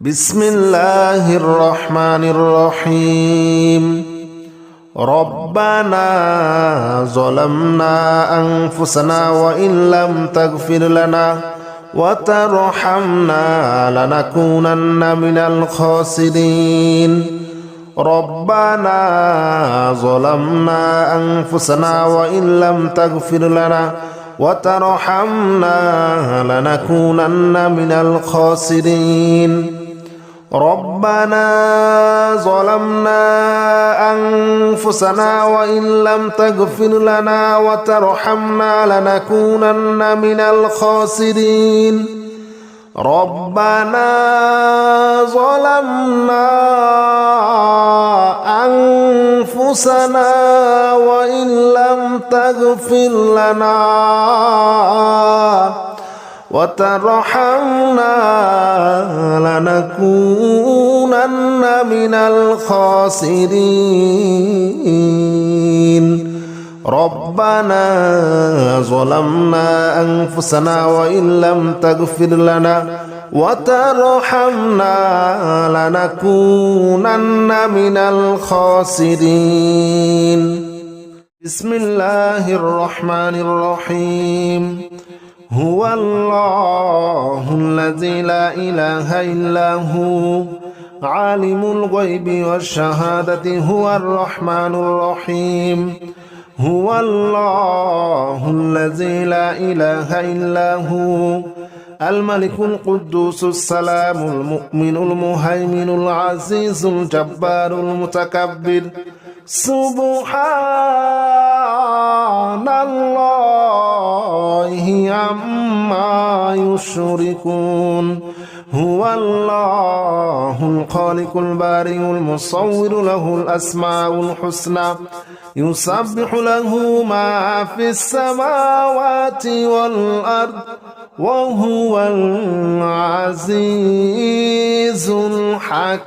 بسم الله الرحمن الرحيم. ربنا ظلمنا أنفسنا وإن لم تغفر لنا وترحمنا لنكونن من الخاسرين. ربنا ظلمنا أنفسنا وإن لم تغفر لنا وترحمنا لنكونن من الخاسرين. ربنا ظلمنا أنفسنا وإن لم تغفر لنا وترحمنا لنكونن من الخاسرين. ربنا ظلمنا أنفسنا وإن لم تغفر لنا وترحمنا لنكونن من الخاسرين. ربنا ظلمنا أنفسنا وإن لم تغفر لنا وترحمنا لنكونن من الخاسرين. بسم الله الرحمن الرحيم. هو الله الذي لا إله إلا هو عالم الغيب والشهادة هو الرحمن الرحيم. هو الله الذي لا إله إلا هو الملك القدوس السلام المؤمن المهيمن العزيز الجبار المتكبر. سبحان الله عما يشركون. هو الله الخالق البارئ المصور له الأسماء الحسنى يسبح له ما في السماوات والأرض وهو العزيز الحكيم.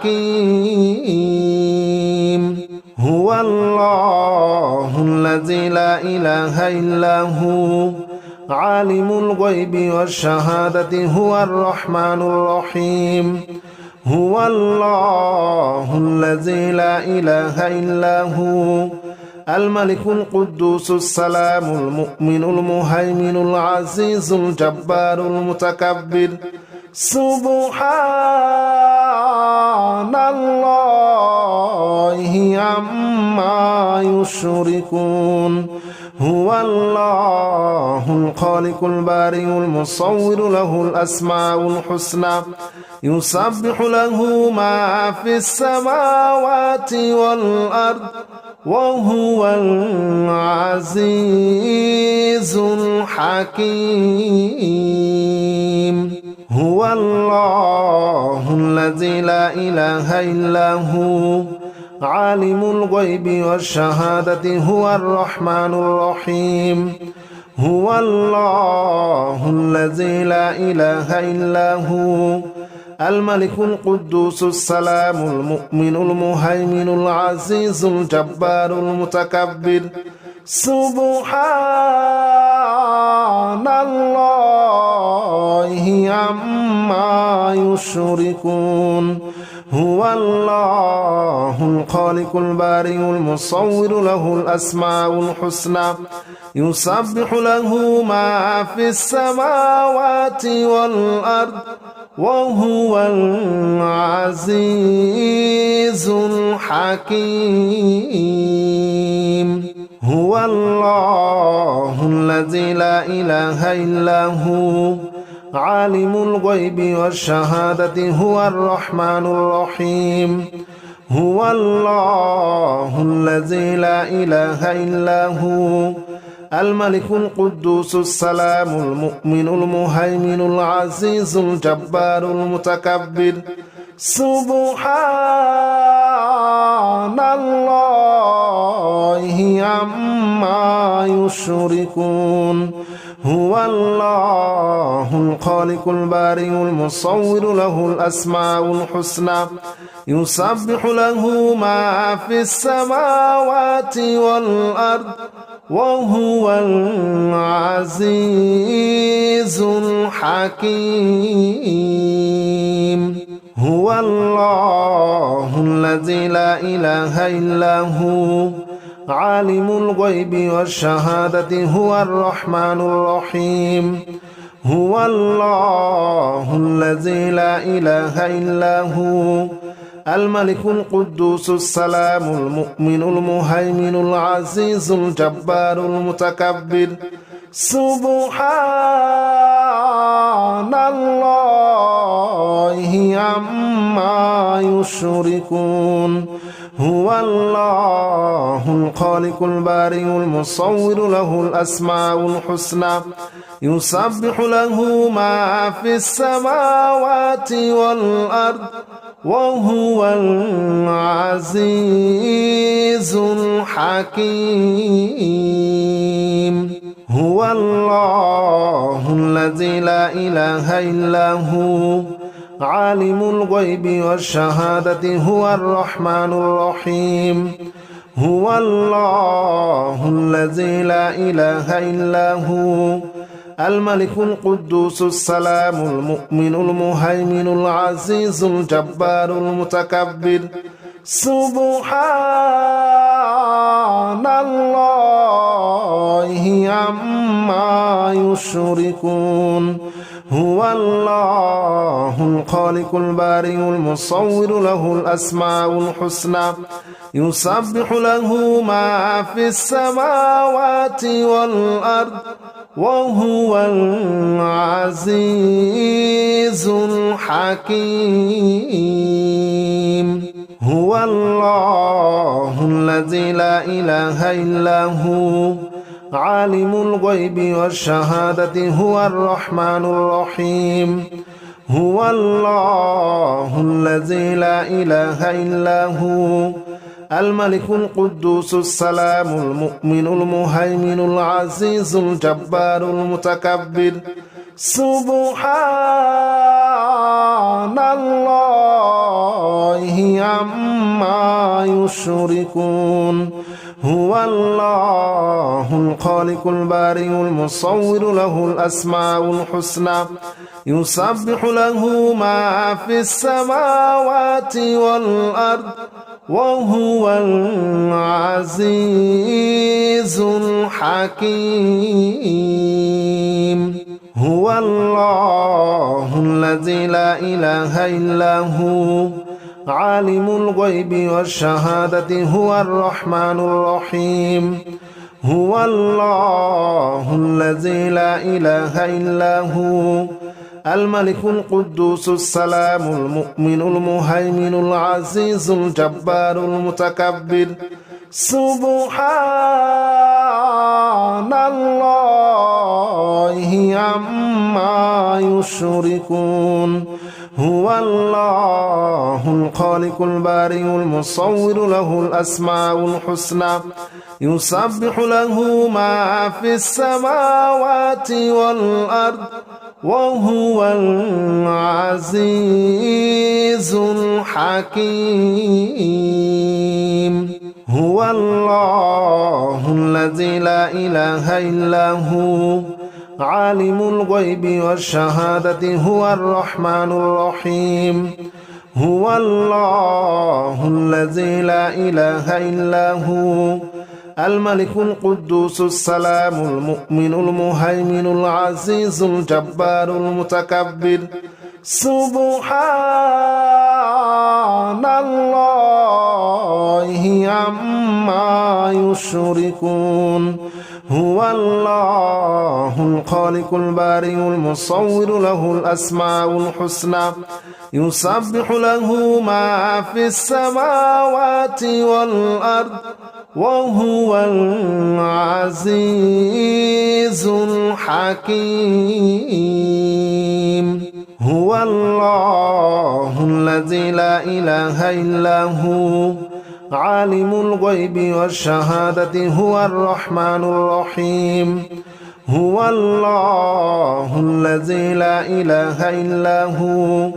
هو الله الذي لا إله إلا هو عالم الغيب والشهادة هو الرحمن الرحيم. هو الله الذي لا إله إلا هو الملك القدوس السلام المؤمن المهيمن العزيز الجبار المتكبر. سبحان الله عما يشركون. هو الله الخالق البارئ المصور له الأسماء الحسنى يسبح له ما في السماوات والأرض وهو العزيز الحكيم. هو الله الذي لا إله إلا هو عالم الغيب والشهادة هو الرحمن الرحيم. هو الله الذي لا إله إلا هو الملك القدوس السلام المؤمن المهيمن العزيز الجبار المتكبر. سبحان الله عما يشركون. هو الله الخالق البارئ المصور له الأسماء الحسنى يسبح له ما في السماوات والأرض وهو العزيز الحكيم. هو الله الذي لا إله إلا هو عالم الغيب والشهادة هو الرحمن الرحيم. هو الله الذي لا إله إلا هو الملك القدوس السلام المؤمن المهيمن العزيز الجبار المتكبر. سبحان الله عما يشركون. هو الله الخالق البارئ المصور له الأسماء الحسنى يسبح له ما في السماوات والأرض وهو العزيز الحكيم. هو الله الذي لا إله إلا هو عالم الغيب والشهادة هو الرحمن الرحيم هو الله الذي لا إله إلا هو الملك القدوس السلام المؤمن المهيمن العزيز الجبار المتكبر سبحان الله عما يشركون هو الله الخالق البارئ المصور له الأسماء الحسنى يسبح له ما في السماوات والأرض وهو العزيز الحكيم هو الله الذي لا إله إلا هو عالم الغيب والشهادة هو الرحمن الرحيم هو الله الذي لا إله إلا هو الملك القدوس السلام المؤمن المهيمن العزيز الجبار المتكبر سبحان الله عما يشركون هو الله الخالق البارئ المصور له الأسماء الحسنى يسبح له ما في السماوات والأرض وهو العزيز الحكيم هو الله الذي لا إله إلا هو عالم الغيب والشهادة هو الرحمن الرحيم هو الله الذي لا إله إلا هو الملك القدوس السلام المؤمن المهيمن العزيز الجبار المتكبر سبحان الله عما يشركون هو الله الخالق البارئ المصور له الأسماء الحسنى يسبح له ما في السماوات والأرض وهو العزيز الحكيم هو الله الذي لا إله إلا هو عالم الغيب والشهادة هو الرحمن الرحيم هو الله الذي لا إله إلا هو الملك القدوس السلام المؤمن المهيمن العزيز الجبار المتكبر سبحان الله عما يشركون هو الله الخالق البارئ المصور له الأسماء الحسنى يسبح له ما في السماوات والأرض وهو العزيز الحكيم هو الله الذي لا إله إلا هو عالم الغيب والشهادة هو الرحمن الرحيم هو الله الذي لا إله إلا هو الملك القدوس السلام المؤمن المهيمن العزيز الجبار المتكبر سبحان الله عما يشركون هو الله الخالق البارئ المصور له الأسماء الحسنى يسبح له ما في السماوات والأرض وهو العزيز الحكيم هو الله الذي لا إله إلا هو عالم الغيب والشهادة هو الرحمن الرحيم هو الله الذي لا إله إلا هو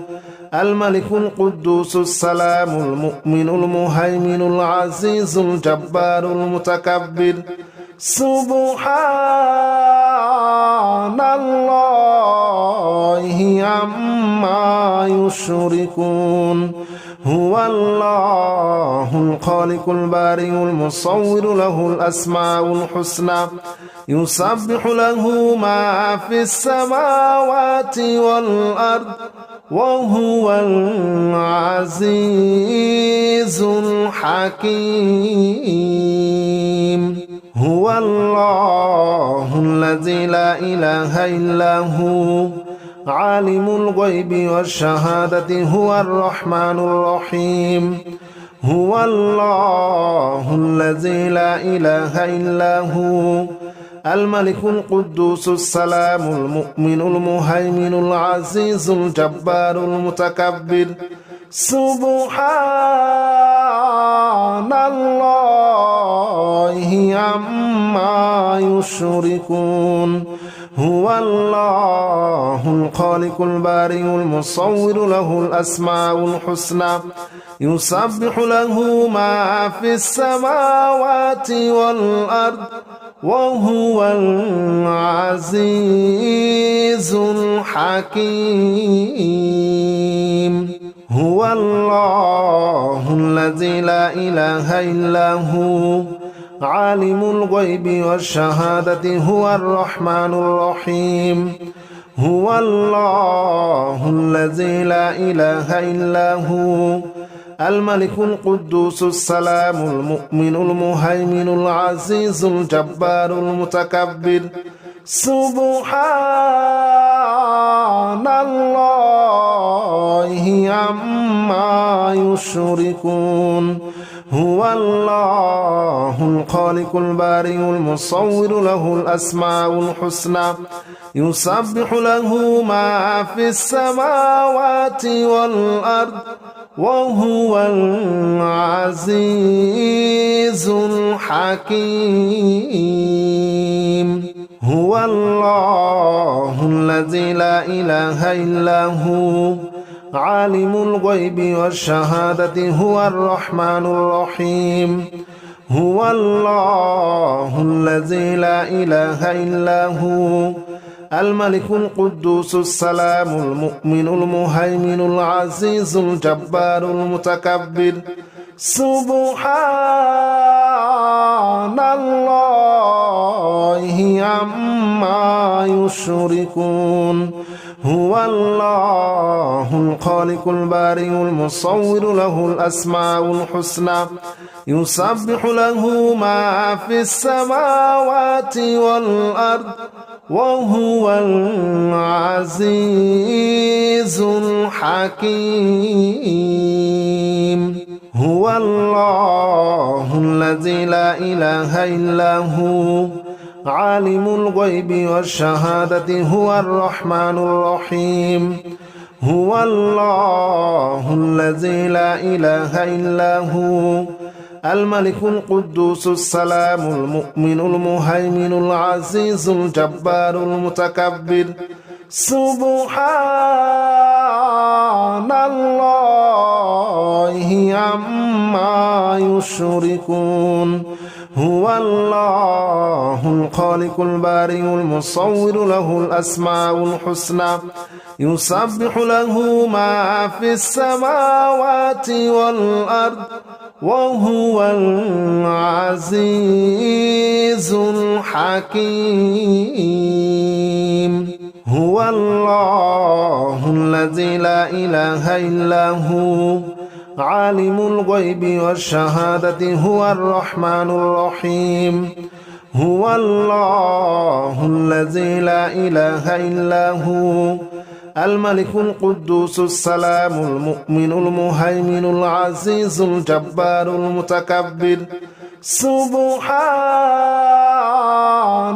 الملك القدوس السلام المؤمن المهيمن العزيز الجبار المتكبر سبحان الله عما عما يشركون هو الله الخالق البارئ المصور له الأسماء الحسنى يسبح له ما في السماوات والأرض وهو العزيز الحكيم هو الله الذي لا إله إلا هو عالم الغيب والشهادة هو الرحمن الرحيم هو الله الذي لا إله إلا هو الملك القدوس السلام المؤمن المهيمن العزيز الجبار المتكبر سبحان الله عما يشركون هو الله الخالق البارئ المصور له الأسماء الحسنى يسبح له ما في السماوات والأرض وهو العزيز الحكيم هو الله الذي لا إله إلا هو عالم الغيب والشهادة هو الرحمن الرحيم هو الله الذي لا إله إلا هو الملك القدوس السلام المؤمن المهيمن العزيز الجبار المتكبر سبحان الله عما يشركون هو الله الخالق البارئ المصور له الأسماء الحسنى يسبح له ما في السماوات والأرض وهو العزيز الحكيم هو الله الذي لا إله إلا هو عالم الغيب والشهادة هو الرحمن الرحيم هو الله الذي لا إله إلا هو الملك القدوس السلام المؤمن المهيمن العزيز الجبار المتكبر سبحان الله عما يشركون هو الله الخالق البارئ المصور له الأسماء الحسنى يسبح له ما في السماوات والأرض وهو العزيز الحكيم هو الله الذي لا إله إلا هو عالم الغيب والشهادة هو الرحمن الرحيم هو الله الذي لا إله إلا هو الملك القدوس السلام المؤمن المهيمن العزيز الجبار المتكبر سبحان الله عما يشركون هو الله الخالق البارئ المصور له الأسماء الحسنى يسبح له ما في السماوات والأرض وهو العزيز الحكيم هو الله الذي لا إله إلا هو عالم الغيب والشهادة هو الرحمن الرحيم هو الله الذي لا إله إلا هو الملك القدوس السلام المؤمن المهيمن العزيز الجبار المتكبر سبحان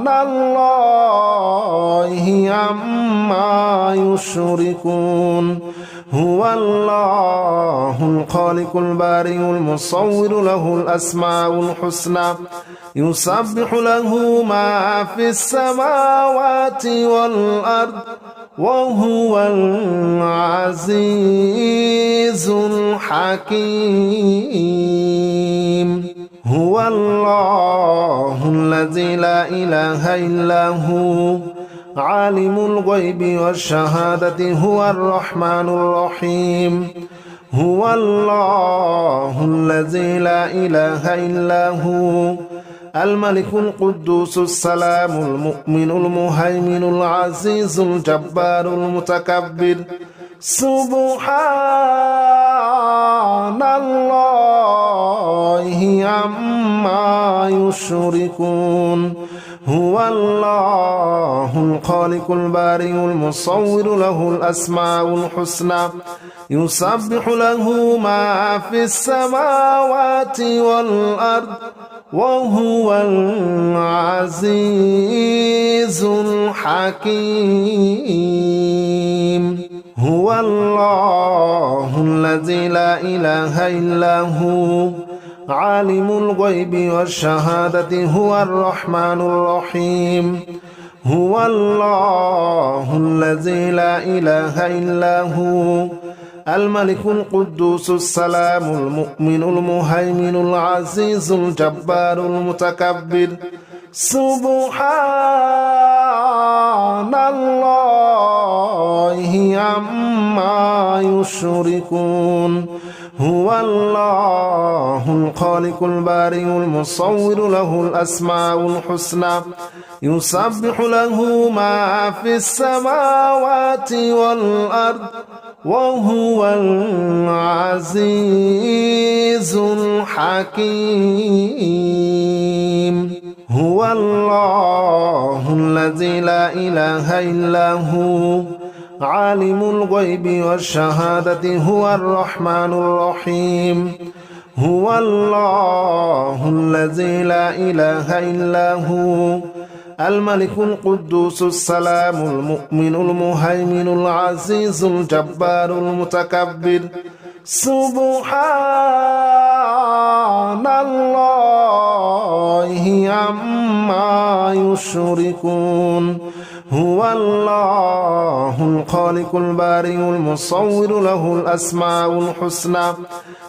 الله عما يشركون هو الله الخالق البارئ المصور له الأسماء الحسنى يسبح له ما في السماوات والأرض وهو العزيز الحكيم هو الله الذي لا إله إلا هو عالم الغيب والشهادة هو الرحمن الرحيم هو الله الذي لا إله إلا هو الملك القدوس السلام المؤمن المهيمن العزيز الجبار المتكبر سبحان الله عما يشركون هو الله الخالق البارئ المصور له الأسماء الحسنى يسبح له ما في السماوات والأرض وهو العزيز الحكيم هو الله الذي لا إله إلا هو عالم الغيب والشهادة هو الرحمن الرحيم هو الله الذي لا إله إلا هو الملك القدوس السلام المؤمن المهيمن العزيز الجبار المتكبر سبحان الله عما يشركون هو الله الخالق البارئ المصور له الأسماء الحسنى يسبح له ما في السماوات والأرض وهو العزيز الحكيم هو الله الذي لا إله إلا هو عالم الغيب والشهادة هو الرحمن الرحيم هو الله الذي لا إله إلا هو الملك القدوس السلام المؤمن المهيمن العزيز الجبار المتكبر سبحان الله عما يشركون هو الله الخالق البارئ المصور له الأسماء الحسنى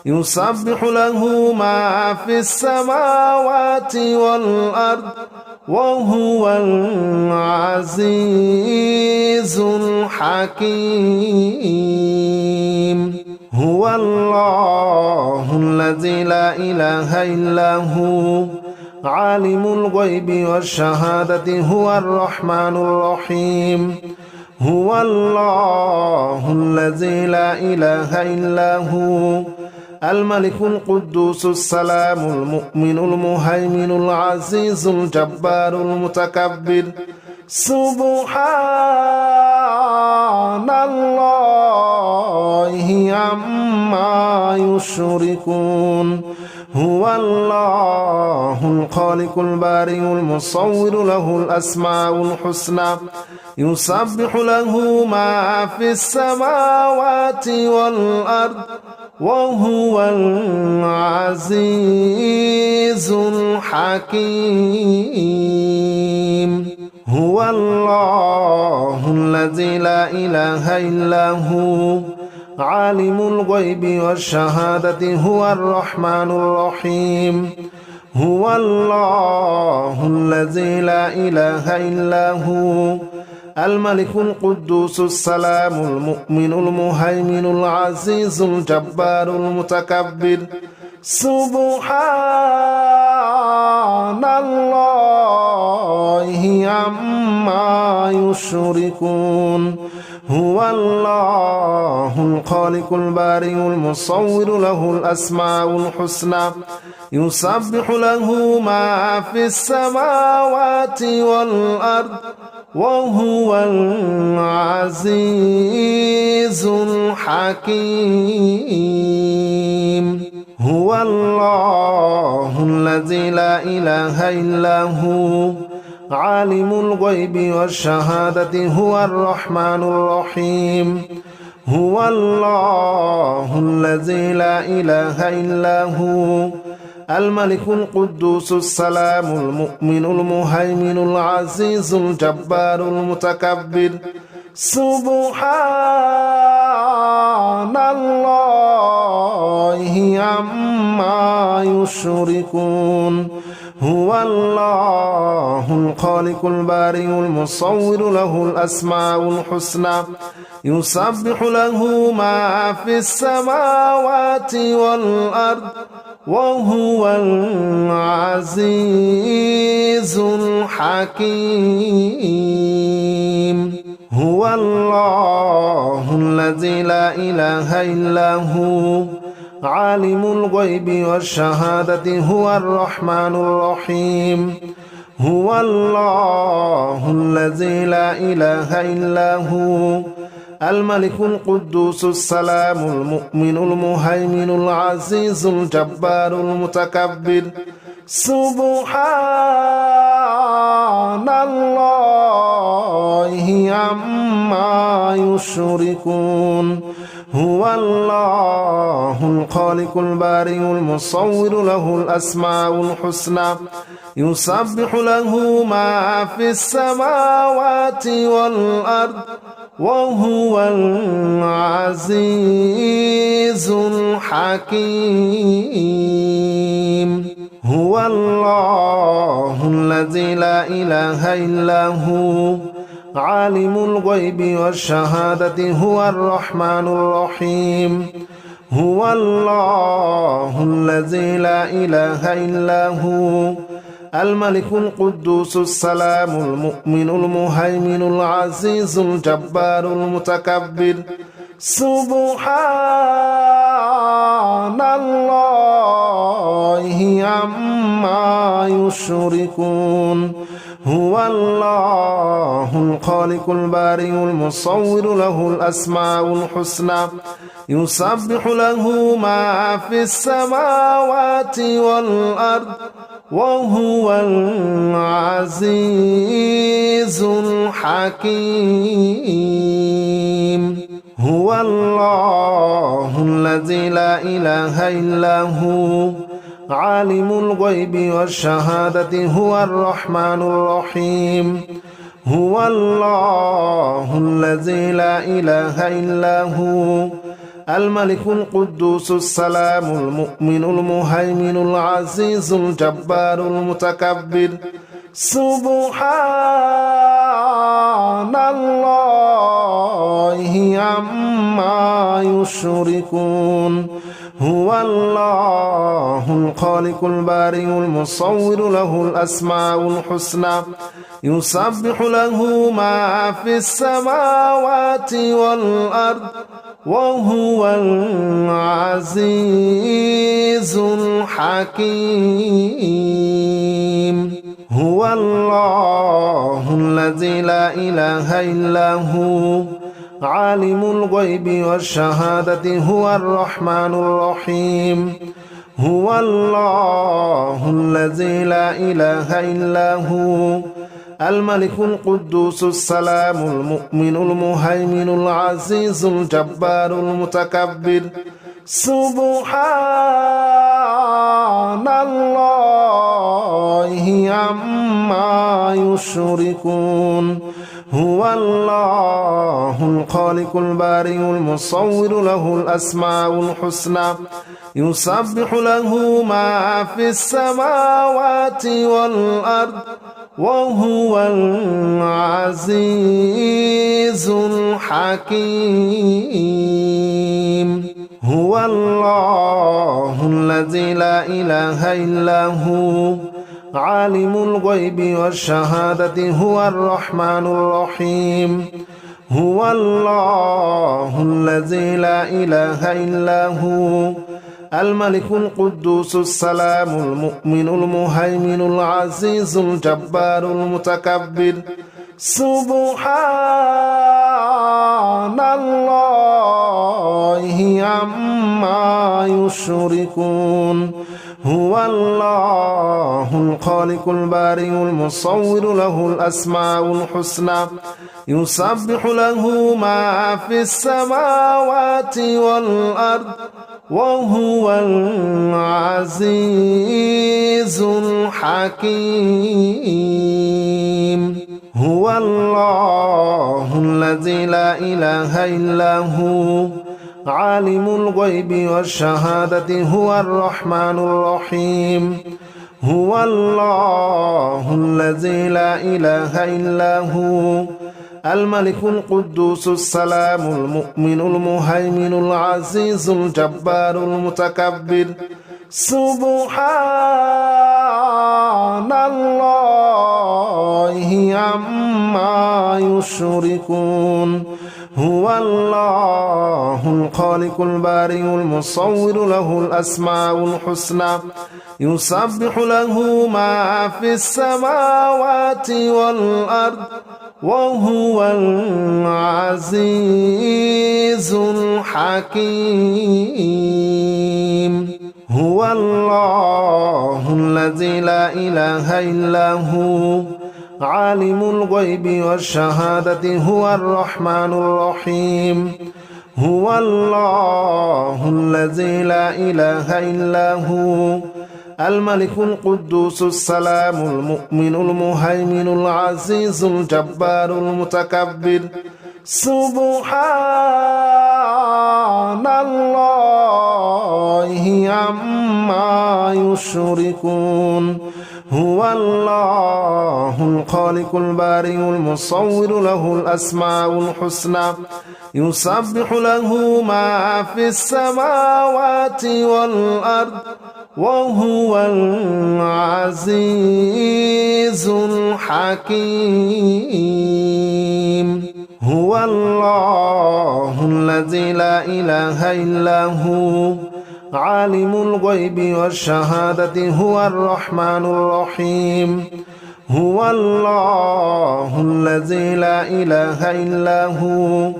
يسبح له ما في السماوات والأرض وهو العزيز الحكيم هو الله الذي لا إله إلا هو عالم الغيب والشهادة هو الرحمن الرحيم هو الله الذي لا إله إلا هو الملك القدوس السلام المؤمن المهيمن العزيز الجبار المتكبر سبحان الله عما يشركون هو الله الخالق البارئ المصور له الأسماء الحسنى يسبح له ما في السماوات والأرض وهو العزيز الحكيم هو الله الذي لا إله إلا هو عالم الغيب والشهادة هو الرحمن الرحيم هو الله الذي لا إله إلا هو الملك القدوس السلام المؤمن المهيمن العزيز الجبار المتكبر سبحان الله عما يشركون هو الله الخالق البارئ المصور له الأسماء الحسنى يسبح له ما في السماوات والأرض وهو العزيز الحكيم هو الله الذي لا إله إلا هو عالم الغيب والشهادة هو الرحمن الرحيم هو الله الذي لا إله إلا هو الملك القدوس السلام المؤمن المهيمن العزيز الجبار المتكبر سبحان الله عما يشركون هو الله الخالق البارئ المصور له الأسماء الحسنى يسبح له ما في السماوات والأرض وهو العزيز الحكيم هو الله الذي لا إله إلا هو عالم الغيب والشهادة هو الرحمن الرحيم هو الله الذي لا إله إلا هو الملك القدوس السلام المؤمن المهيمن العزيز الجبار المتكبر سبحان الله عما يشركون هو الله الخالق البارئ المصور له الأسماء الحسنى يسبح له ما في السماوات والأرض وهو العزيز الحكيم هو الله الذي لا إله إلا هو عالم الغيب والشهادة هو الرحمن الرحيم هو الله الذي لا إله إلا هو الملك القدوس السلام المؤمن المهيمن العزيز الجبار المتكبر سبحان الله عما يشركون هو الله الخالق البارئ المصور له الأسماء الحسنى يسبح له ما في السماوات والأرض وهو العزيز الحكيم هو الله الذي لا إله إلا هو عالم الغيب والشهادة هو الرحمن الرحيم هو الله الذي لا إله إلا هو الملك القدوس السلام المؤمن المهيمن العزيز الجبار المتكبر سبحان الله عما يشركون هو الله الخالق البارئ المصور له الأسماء الحسنى يسبح له ما في السماوات والأرض وهو العزيز الحكيم هو الله الذي لا إله إلا هو عالم الغيب والشهادة هو الرحمن الرحيم هو الله الذي لا إله إلا هو الملك القدوس السلام المؤمن المهيمن العزيز الجبار المتكبر سبحان الله عما يشركون هو الله الخالق البارئ المصور له الأسماء الحسنى يسبح له ما في السماوات والأرض وهو العزيز الحكيم هو الله الذي لا إله إلا هو عالم الغيب والشهادة هو الرحمن الرحيم هو الله الذي لا إله إلا هو الملك القدوس السلام المؤمن المهيمن العزيز الجبار المتكبر سبحان الله عما يشركون هو الله الخالق البارئ المصور له الأسماء الحسنى يسبح له ما في السماوات والأرض وهو العزيز الحكيم هو الله الذي لا إله إلا هو عالم الغيب والشهادة هو الرحمن الرحيم هو الله الذي لا إله إلا هو الملك القدوس السلام المؤمن المهيمن العزيز الجبار المتكبر سبحان الله عما يشركون هو الله الخالق البارئ المصور له الأسماء الحسنى يسبح له ما في السماوات والأرض وهو العزيز الحكيم هو الله الذي لا إله إلا هو عالم الغيب والشهادة هو الرحمن الرحيم هو الله الذي لا إله إلا هو الملك القدوس السلام المؤمن المهيمن العزيز الجبار المتكبر سبحان الله عما يشركون هو الله الخالق البارئ المصور له الأسماء الحسنى يسبح له ما في السماوات والأرض وهو العزيز الحكيم هو الله الذي لا إله إلا هو عالم الغيب والشهادة هو الرحمن الرحيم هو الله الذي لا إله إلا هو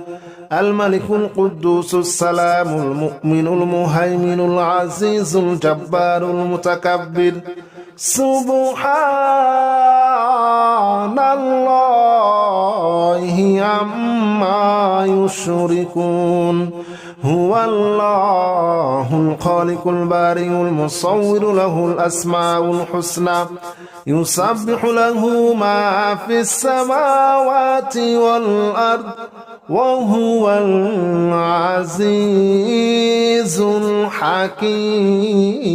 الملك القدوس السلام المؤمن المهيمن العزيز الجبار المتكبر سبحان الله عما يشركون هو الله الخالق البارئ المصور له الأسماء الحسنى يسبح له ما في السماوات والأرض وهو العزيز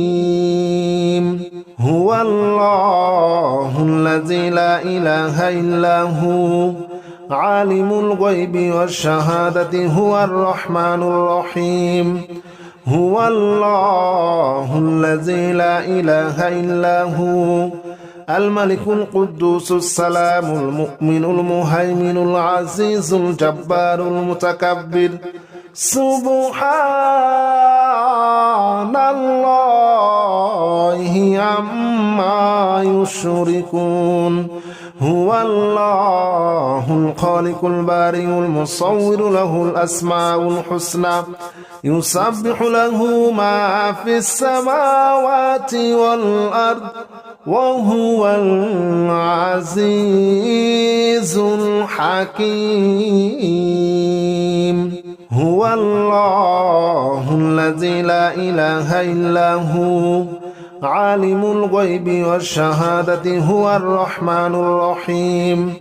الحكيم هو الله الذي لا إله إلا هو عالم الغيب والشهادة هو الرحمن الرحيم هو الله الذي لا إله إلا هو الملك القدوس السلام المؤمن المهيمن العزيز الجبار المتكبر سبحان الله عما يشركون هو الله الخالق البارئ المصور له الأسماء الحسنى يسبح له ما في السماوات والأرض وهو العزيز الحكيم هو الله الذي لا إله إلا هو عالم الغيب والشهادة هو الرحمن الرحيم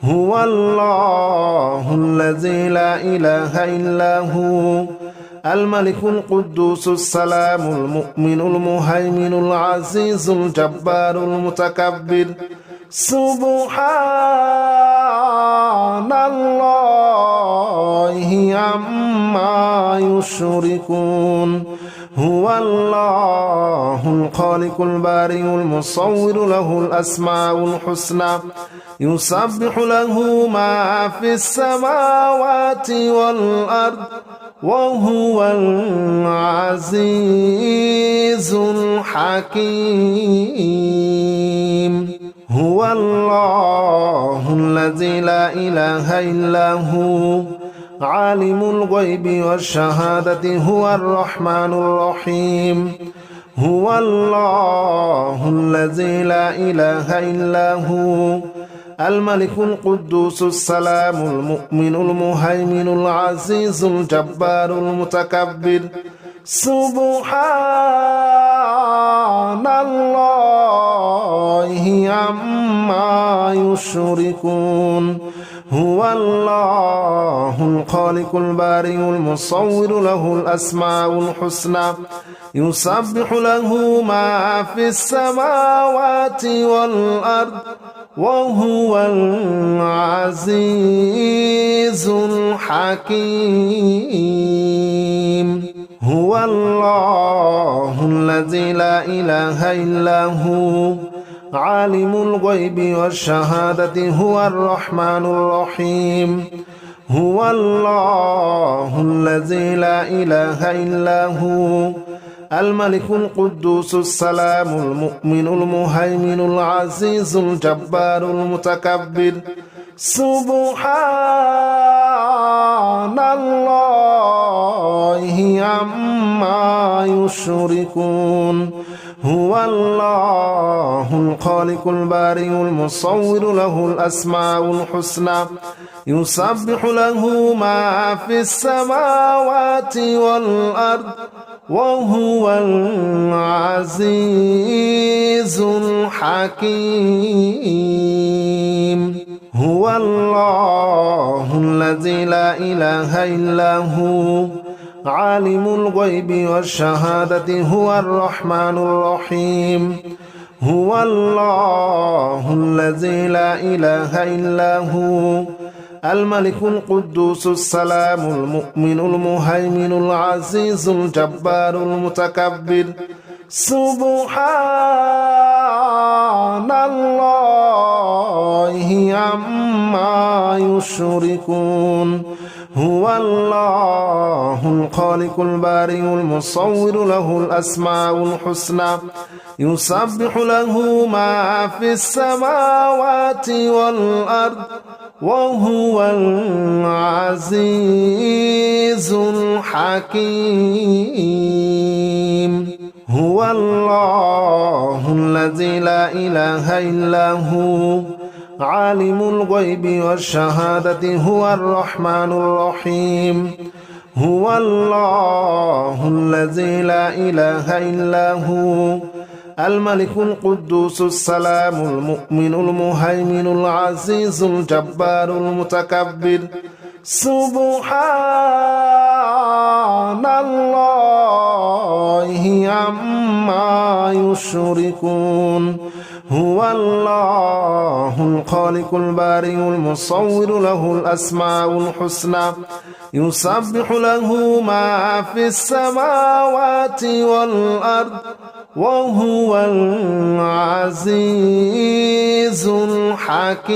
هو الله الذي لا إله إلا هو الملك القدوس السلام المؤمن المهيمن العزيز الجبار المتكبر سبحان الله عما يشركون هو الله الخالق البارئ المصور له الأسماء الحسنى يسبح له ما في السماوات والأرض وهو العزيز الحكيم هو الله الذي لا إله إلا هو عالم الغيب والشهادة هو الرحمن الرحيم هو الله الذي لا إله إلا هو الملك القدوس السلام المؤمن المهيمن العزيز الجبار المتكبر سبحان الله عما يشركون هو الله الخالق البارئ المصور له الأسماء الحسنى يسبح له ما في السماوات والأرض وهو العزيز الحكيم هو الله الذي لا إله إلا هو عالم الغيب والشهادة هو الرحمن الرحيم هو الله الذي لا إله إلا هو الملك القدوس السلام المؤمن المهيمن العزيز الجبار المتكبر سبحان الله عما يشركون هو الله الخالق البارئ المصور له الأسماء الحسنى يسبح له ما في السماوات والأرض وهو العزيز الحكيم هو الله الذي لا إله إلا هو عالم الغيب والشهادة هو الرحمن الرحيم هو الله الذي لا إله إلا هو الملك القدوس السلام المؤمن المهيمن العزيز الجبار المتكبر سبحان الله عما يشركون هو الله الخالق البارئ المصور له الأسماء الحسنى يسبح له ما في السماوات والأرض وهو العزيز الحكيم هو الله الذي لا إله إلا هو عالم الغيب والشهادة هو الرحمن الرحيم هو الله الذي لا إله إلا هو الملك القدوس السلام المؤمن المهيمن العزيز الجبار المتكبر سبحان الله عما يشركون هو الله الخالق البارئ المصور له الأسماء الحسنى يسبح له ما في السماوات والأرض وهو العزيز الحكيم